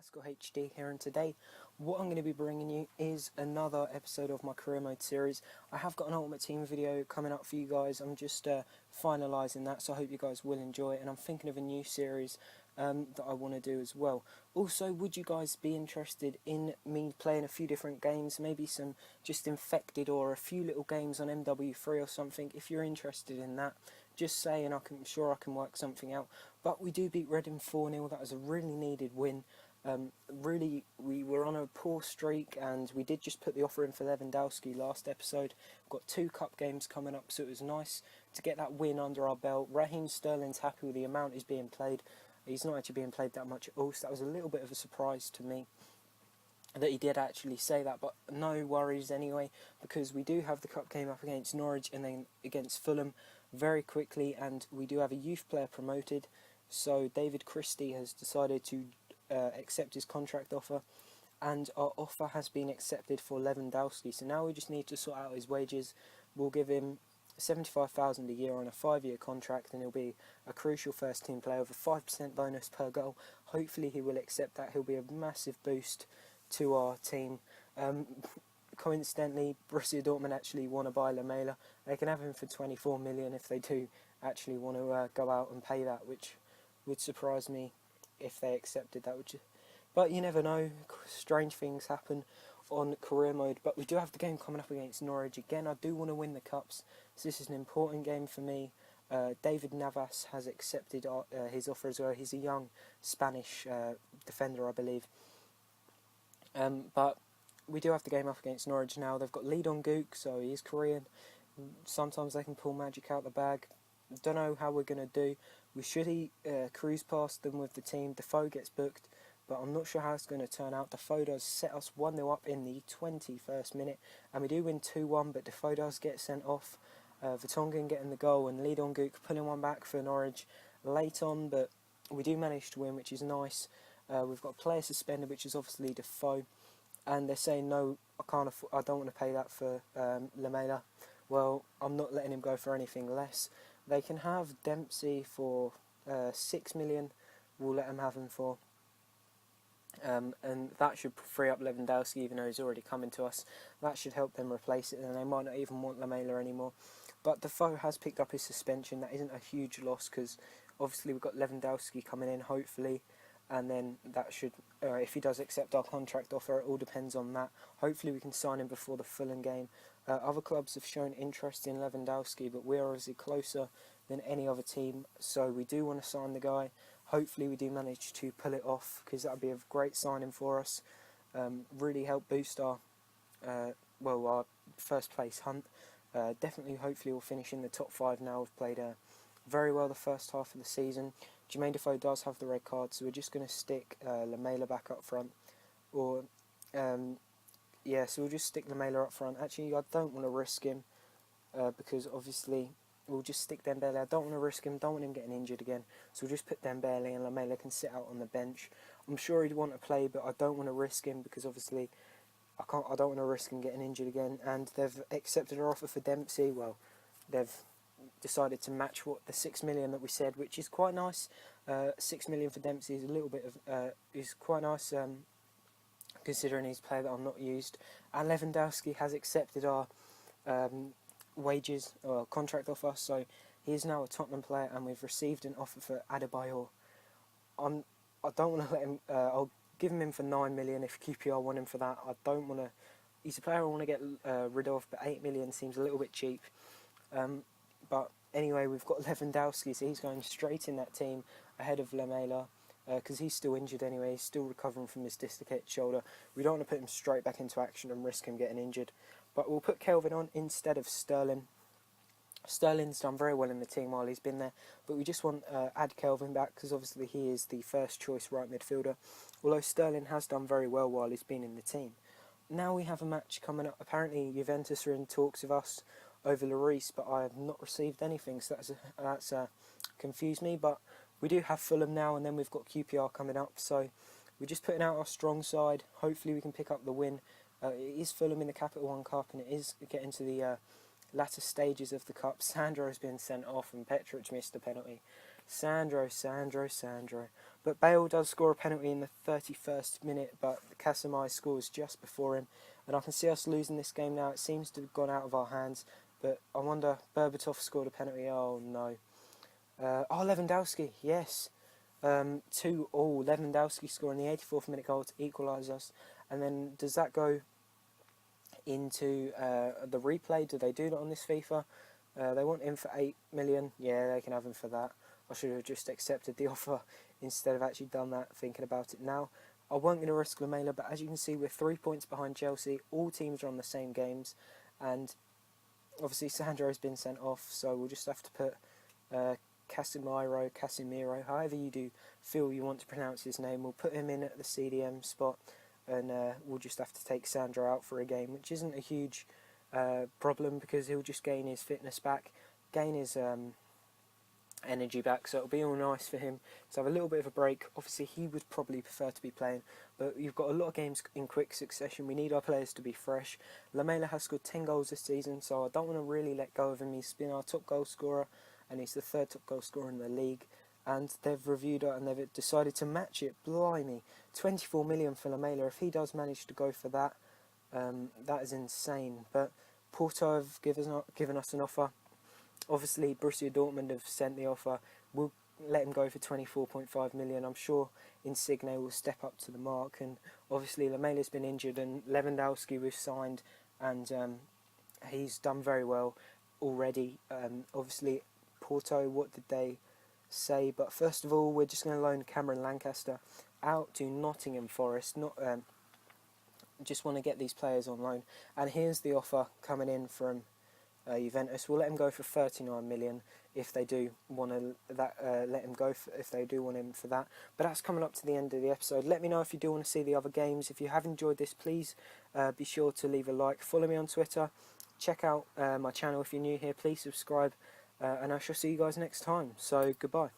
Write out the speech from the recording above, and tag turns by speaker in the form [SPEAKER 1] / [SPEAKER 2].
[SPEAKER 1] HaskellHD here, and today what I'm going to be bringing you is another episode of my career mode series. I have got an Ultimate Team video coming up for you guys. I'm just finalising that, so I hope you guys will enjoy it, and I'm thinking of a new series that I want to do as well. Also, would you guys be interested in me playing a few different games, maybe some just Infected or a few little games on MW3 or something? If you're interested in that, just say and I'm sure I can work something out. But we do beat Reading 4-0, that was a really needed win. Really, we were on a poor streak, and we did just put the offer in for Lewandowski last episode. Got 2 cup games coming up, so it was nice to get that win under our belt. Raheem Sterling's happy with the amount he's being played. He's not actually being played that much at all, so that was a little bit of a surprise to me that he did actually say that, but no worries anyway, because we do have the cup game up against Norwich and then against Fulham very quickly, and we do have a youth player promoted. So David Christie has decided to accept his contract offer, and our offer has been accepted for Lewandowski. So now we just need to sort out his wages. We'll give him $75,000 a year on a 5-year contract, and he'll be a crucial first team player with a 5% bonus per goal. Hopefully he will accept that. He'll be a massive boost to our team. Coincidentally, Borussia Dortmund actually want to buy Lamela. They can have him for 24 million if they do actually want to go out and pay that, which would surprise me if they accepted that. But you never know, strange things happen on career mode. But we do have the game coming up against Norwich again. I do want to win the cups, so this is an important game for me. David Navas has accepted his offer as well. He's a young Spanish defender, I believe. But we do have the game up against Norwich now. They've got lead on Gook, so he is Korean. Sometimes they can pull magic out the bag. Don't know how we're going to do. We should cruise past them with the team. Defoe gets booked, but I'm not sure how it's going to turn out. Defoe does set us 1-0 up in the 21st minute, and we do win 2-1, but Defoe does get sent off. Vertonghen getting the goal, and lead on Gook pulling one back for Norwich late on, but we do manage to win, which is nice. We've got a player suspended, which is obviously Defoe, and they're saying no, I don't want to pay that for Lamela. Well, I'm not letting him go for anything less. They can have Dempsey for 6 million. We'll let them have him for, and that should free up Lewandowski, even though he's already coming to us. That should help them replace it, and they might not even want Lamela anymore. But Defoe has picked up his suspension. That isn't a huge loss, because obviously we've got Lewandowski coming in, hopefully, and then that should, if he does accept our contract offer, it all depends on that. Hopefully we can sign him before the Fulham game. Other clubs have shown interest in Lewandowski, but we're obviously closer than any other team, so we do want to sign the guy. Hopefully we do manage to pull it off, because that would be a great signing for us. Really help boost our first place hunt. Definitely, hopefully we'll finish in the top 5 now. We've played very well the first half of the season. Jermaine Defoe does have the red card, so we're just going to stick Lamela back up front. So we'll just stick Lamela up front. Actually, I don't want to risk him, because obviously we'll just stick Dembele. I don't want to risk him, don't want him getting injured again. So we'll just put Dembele, and Lamela can sit out on the bench. I'm sure he'd want to play, but I don't want to risk him, because obviously I don't want to risk him getting injured again. And they've accepted our offer for Dempsey. Well, they've decided to match what the 6 million that we said, which is quite nice. 6 million for Dempsey is a little bit of is quite nice, considering he's a player that I'm not used. And Lewandowski has accepted our wages or contract offer, so he is now a Tottenham player, and we've received an offer for Adebayor. I don't want to let him. I'll give him in for 9 million if QPR want him for that. I don't want to. He's a player I want to get rid of, but 8 million seems a little bit cheap. But anyway, we've got Lewandowski, so he's going straight in that team ahead of Lamela, because he's still injured anyway. He's still recovering from his dislocated shoulder. We don't want to put him straight back into action and risk him getting injured. But we'll put Kelvin on instead of Sterling. Sterling's done very well in the team while he's been there, but we just want to add Kelvin back, because obviously he is the first choice right midfielder, although Sterling has done very well while he's been in the team. Now we have a match coming up. Apparently Juventus are in talks with us over Lloris, but I have not received anything, so that's confused me. But we do have Fulham now, and then we've got QPR coming up, so we're just putting out our strong side. Hopefully we can pick up the win. It is Fulham in the Capital One Cup, and it is getting to the latter stages of the cup. Sandro has been sent off, and Petric missed the penalty. Sandro. But Bale does score a penalty in the 31st minute, but Casemiro scores just before him. And I can see us losing this game now. It seems to have gone out of our hands. But I wonder, Berbatov scored a penalty. Oh, no. Lewandowski, yes. 2-2. Lewandowski scoring the 84th minute goal to equalise us. And then does that go into the replay? Do they do that on this FIFA? They want him for 8 million. Yeah, they can have him for that. I should have just accepted the offer instead of actually done that, thinking about it now. I wasn't going to risk Lamela, but as you can see, we're 3 points behind Chelsea. All teams are on the same games, and obviously Sandro's been sent off, so we'll just have to put Casemiro, however you do feel you want to pronounce his name. We'll put him in at the CDM spot, and we'll just have to take Sandro out for a game, which isn't a huge problem because he'll just gain his fitness back, gain his energy back, so it'll be all nice for him to have a little bit of a break. Obviously he would probably prefer to be playing, but you've got a lot of games in quick succession. We need our players to be fresh. Lamela has scored 10 goals this season, so I don't want to really let go of him. He's been our top goal scorer, and he's the 3rd top goal scorer in the league, and they've reviewed it and they've decided to match it. Blimey, 24 million for Lamela. If he does manage to go for that, that is insane. But Porto have given us an offer. Obviously, Borussia Dortmund have sent the offer. We'll let him go for 24.5 million. I'm sure Insigne will step up to the mark. And obviously, Lamela's been injured, and Lewandowski we've signed, and he's done very well already. Obviously, Porto, what did they say? But first of all, we're just going to loan Cameron Lancaster out to Nottingham Forest. Just want to get these players on loan. And here's the offer coming in from Juventus. We'll let him go for 39 million if they do want to let him go if they do want him for that. But that's coming up to the end of the episode. Let me know if you do want to see the other games. If you have enjoyed this, please be sure to leave a like. Follow me on Twitter. Check out my channel if you're new here. Please subscribe, and I shall see you guys next time. So goodbye.